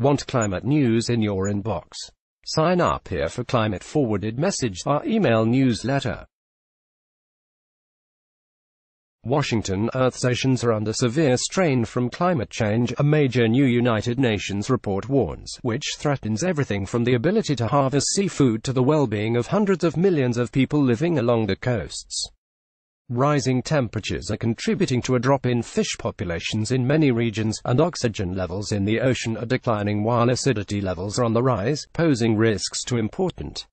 Want climate news in your inbox? Sign up here for Climate Forwarded Message, our email newsletter. Washington: Earth's oceans are under severe strain from climate change, a major new United Nations report warns, which threatens everything from the ability to harvest seafood to the well-being of hundreds of millions of people living along the coasts. Rising temperatures are contributing to a drop in fish populations in many regions, and oxygen levels in the ocean are declining while acidity levels are on the rise, posing risks to important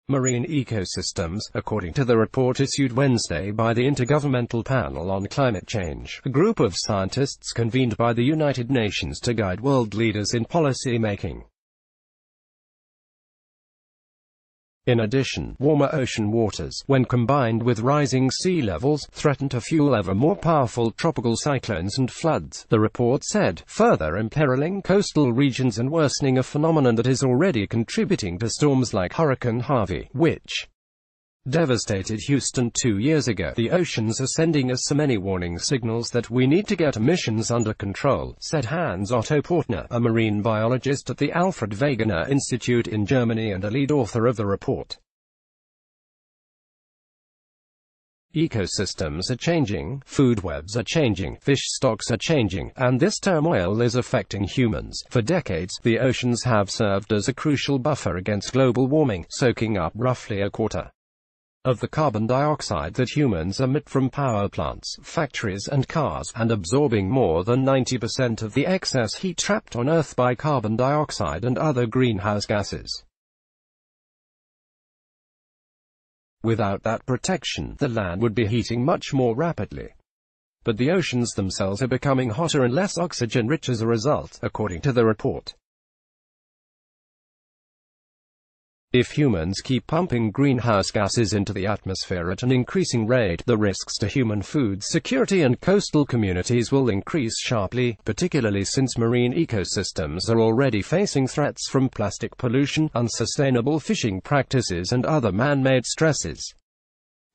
marine ecosystems, according to the report issued Wednesday by the Intergovernmental Panel on Climate Change, a group of scientists convened by the United Nations to guide world leaders in policy making. In addition, warmer ocean waters, when combined with rising sea levels, threaten to fuel ever more powerful tropical cyclones and floods, the report said, further imperiling coastal regions and worsening a phenomenon that is already contributing to storms like Hurricane Harvey, which devastated Houston 2 years ago. The oceans are sending us so many warning signals that we need to get emissions under control, said Hans Otto Portner, a marine biologist at the Alfred Wegener Institute in Germany and a lead author of the report. Ecosystems are changing, food webs are changing, fish stocks are changing, and this turmoil is affecting humans. For decades, the oceans have served as a crucial buffer against global warming, soaking up roughly a quarter of the carbon dioxide that humans emit from power plants, factories and cars, and absorbing more than 90% of the excess heat trapped on Earth by carbon dioxide and other greenhouse gases. Without that protection, the land would be heating much more rapidly. But the oceans themselves are becoming hotter and less oxygen-rich as a result, according to the report. If humans keep pumping greenhouse gases into the atmosphere at an increasing rate, the risks to human food security and coastal communities will increase sharply, particularly since marine ecosystems are already facing threats from plastic pollution, unsustainable fishing practices and other man-made stresses.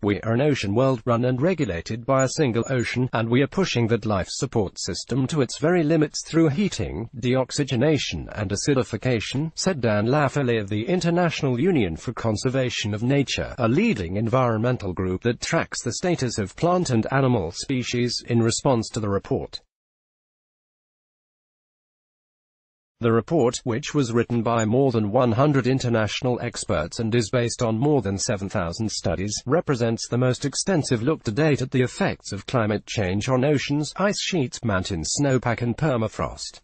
We are an ocean world run and regulated by a single ocean, and we are pushing that life support system to its very limits through heating, deoxygenation and acidification, said Dan Lafferty of the International Union for Conservation of Nature, a leading environmental group that tracks the status of plant and animal species, in response to the report. The report, which was written by more than 100 international experts and is based on more than 7,000 studies, represents the most extensive look to date at the effects of climate change on oceans, ice sheets, mountain snowpack and permafrost.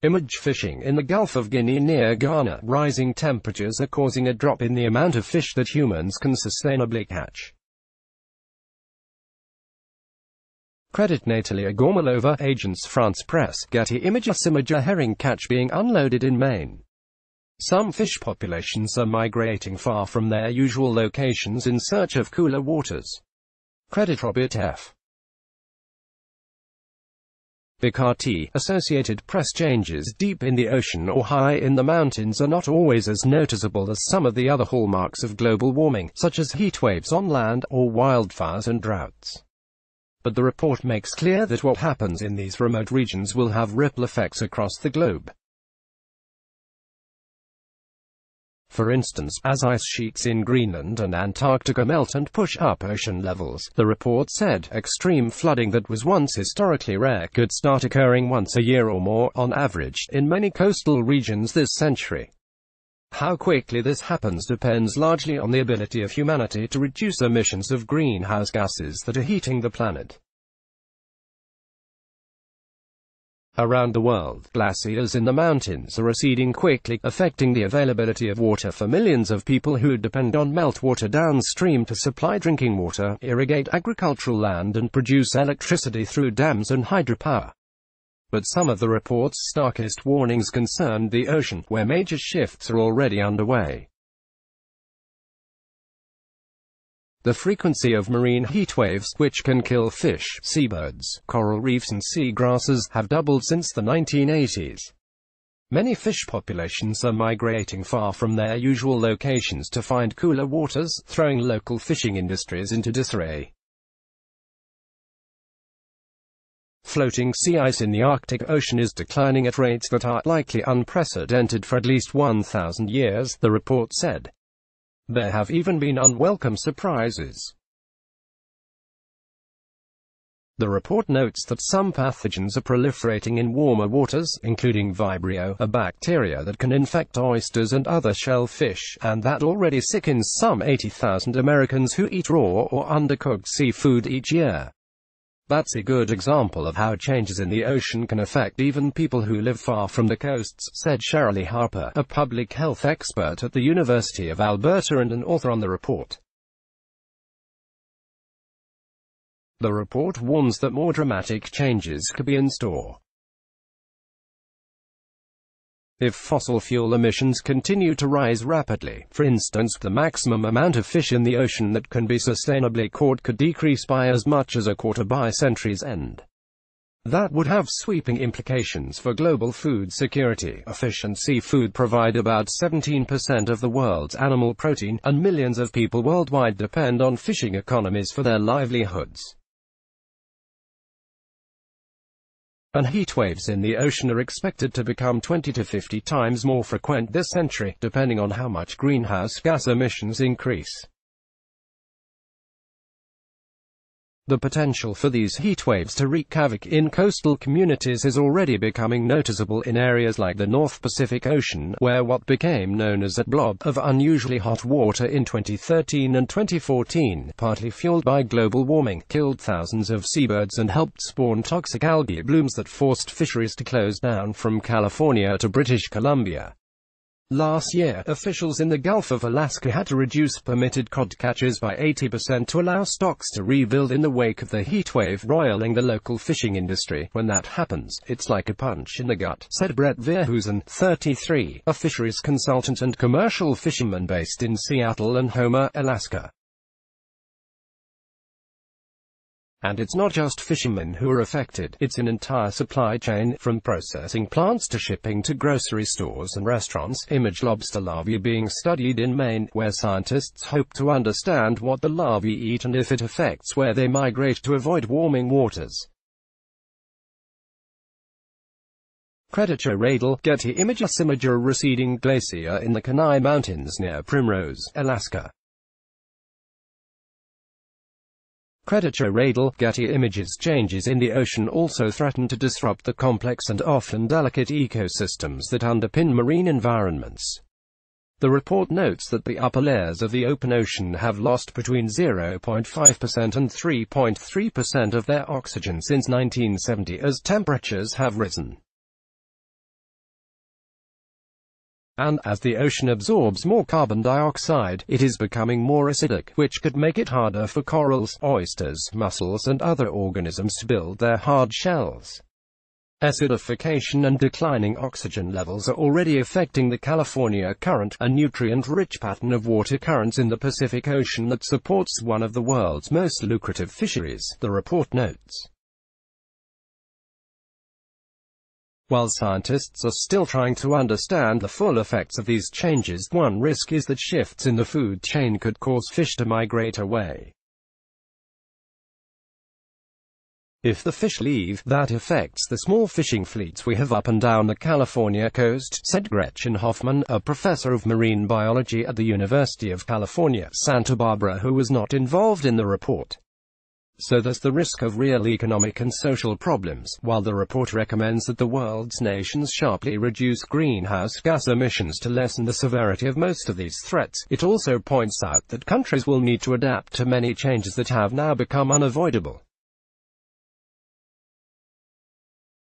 Image fishing in the Gulf of Guinea near Ghana. Rising temperatures are causing a drop in the amount of fish that humans can sustainably catch. Credit Natalia Gormalova, Agence France Presse, Getty Images. Image a herring catch being unloaded in Maine. Some fish populations are migrating far from their usual locations in search of cooler waters. Credit Robert F. Bicati, Associated Press. Changes deep in the ocean or high in the mountains are not always as noticeable as some of the other hallmarks of global warming, such as heat waves on land, or wildfires and droughts. But the report makes clear that what happens in these remote regions will have ripple effects across the globe. For instance, as ice sheets in Greenland and Antarctica melt and push up ocean levels, the report said, extreme flooding that was once historically rare could start occurring once a year or more, on average, in many coastal regions this century. How quickly this happens depends largely on the ability of humanity to reduce emissions of greenhouse gases that are heating the planet. Around the world, glaciers in the mountains are receding quickly, affecting the availability of water for millions of people who depend on meltwater downstream to supply drinking water, irrigate agricultural land and produce electricity through dams and hydropower. But some of the report's starkest warnings concerned the ocean, where major shifts are already underway. The frequency of marine heat waves, which can kill fish, seabirds, coral reefs and seagrasses, have doubled since the 1980s. Many fish populations are migrating far from their usual locations to find cooler waters, throwing local fishing industries into disarray. Floating sea ice in the Arctic Ocean is declining at rates that are likely unprecedented for at least 1,000 years, the report said. There have even been unwelcome surprises. The report notes that some pathogens are proliferating in warmer waters, including Vibrio, a bacteria that can infect oysters and other shellfish, and that already sickens some 80,000 Americans who eat raw or undercooked seafood each year. That's a good example of how changes in the ocean can affect even people who live far from the coasts, said Shirley Harper, a public health expert at the University of Alberta and an author on the report. The report warns that more dramatic changes could be in store. If fossil fuel emissions continue to rise rapidly, for instance, the maximum amount of fish in the ocean that can be sustainably caught could decrease by as much as a quarter by century's end. That would have sweeping implications for global food security. Fish and seafood provide about 17% of the world's animal protein, and millions of people worldwide depend on fishing economies for their livelihoods. And heat waves in the ocean are expected to become 20 to 50 times more frequent this century, depending on how much greenhouse gas emissions increase. The potential for these heat waves to wreak havoc in coastal communities is already becoming noticeable in areas like the North Pacific Ocean, where what became known as a blob of unusually hot water in 2013 and 2014, partly fueled by global warming, killed thousands of seabirds and helped spawn toxic algae blooms that forced fisheries to close down from California to British Columbia. Last year, officials in the Gulf of Alaska had to reduce permitted cod catches by 80% to allow stocks to rebuild in the wake of the heatwave roiling the local fishing industry. When that happens, it's like a punch in the gut, said Brett Verhoeven, 33, a fisheries consultant and commercial fisherman based in Seattle and Homer, Alaska. And it's not just fishermen who are affected, it's an entire supply chain, from processing plants to shipping to grocery stores and restaurants. Image lobster larvae being studied in Maine, where scientists hope to understand what the larvae eat and if it affects where they migrate to avoid warming waters. Cretaceous Radal, Getty Images. Image a receding glacier in the Kenai Mountains near Primrose, Alaska. Cretaceous Radal, Getty Images. Changes in the ocean also threaten to disrupt the complex and often delicate ecosystems that underpin marine environments. The report notes that the upper layers of the open ocean have lost between 0.5% and 3.3% of their oxygen since 1970 as temperatures have risen. And, as the ocean absorbs more carbon dioxide, it is becoming more acidic, which could make it harder for corals, oysters, mussels and other organisms to build their hard shells. Acidification and declining oxygen levels are already affecting the California Current, a nutrient-rich pattern of water currents in the Pacific Ocean that supports one of the world's most lucrative fisheries, the report notes. While scientists are still trying to understand the full effects of these changes, one risk is that shifts in the food chain could cause fish to migrate away. If the fish leave, that affects the small fishing fleets we have up and down the California coast, said Gretchen Hoffman, a professor of marine biology at the University of California, Santa Barbara, who was not involved in the report. So there's the risk of real economic and social problems. While the report recommends that the world's nations sharply reduce greenhouse gas emissions to lessen the severity of most of these threats, it also points out that countries will need to adapt to many changes that have now become unavoidable.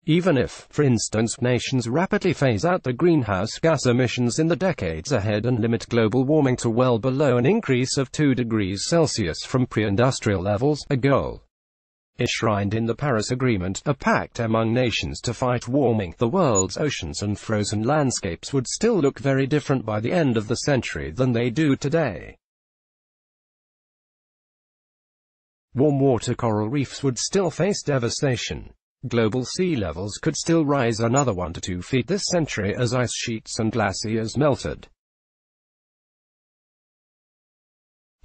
Even if, for instance, nations rapidly phase out the greenhouse gas emissions in the decades ahead and limit global warming to well below an increase of 2 degrees Celsius from pre-industrial levels, a goal enshrined in the Paris Agreement, a pact among nations to fight warming, the world's oceans and frozen landscapes would still look very different by the end of the century than they do today. Warm water coral reefs would still face devastation. Global sea levels could still rise another 1 to 2 feet this century as ice sheets and glaciers melted.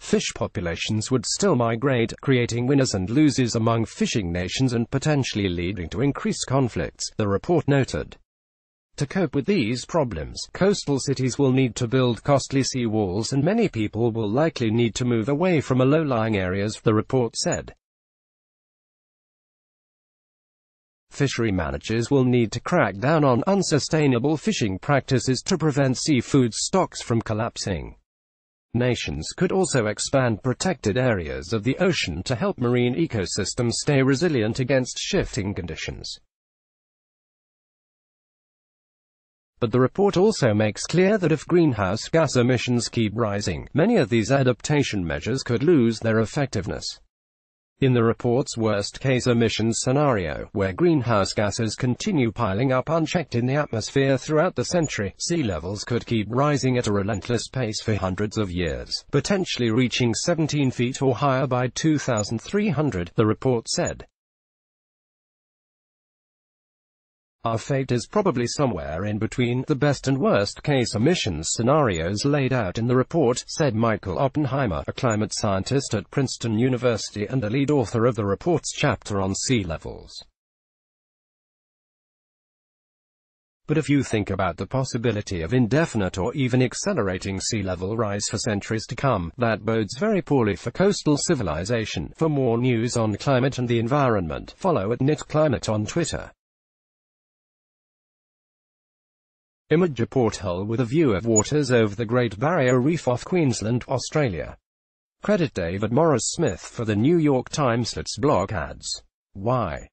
fish populations would still migrate, creating winners and losers among fishing nations and potentially leading to increased conflicts, the report noted. To cope with these problems, coastal cities will need to build costly sea walls and many people will likely need to move away from low-lying areas, the report said. Fishery managers will need to crack down on unsustainable fishing practices to prevent seafood stocks from collapsing. Nations could also expand protected areas of the ocean to help marine ecosystems stay resilient against shifting conditions. But the report also makes clear that if greenhouse gas emissions keep rising, many of these adaptation measures could lose their effectiveness. In the report's worst-case emissions scenario, where greenhouse gases continue piling up unchecked in the atmosphere throughout the century, sea levels could keep rising at a relentless pace for hundreds of years, potentially reaching 17 feet or higher by 2300, the report said. Our fate is probably somewhere in between the best and worst-case emissions scenarios laid out in the report, said Michael Oppenheimer, a climate scientist at Princeton University and a lead author of the report's chapter on sea levels. But if you think about the possibility of indefinite or even accelerating sea level rise for centuries to come, that bodes very poorly for coastal civilization. For more news on climate and the environment, follow @NitClimate on Twitter. Image a porthole with a view of waters over the Great Barrier Reef off Queensland, Australia. Credit David Morris Smith for the New York Times. Let's block ads. Why?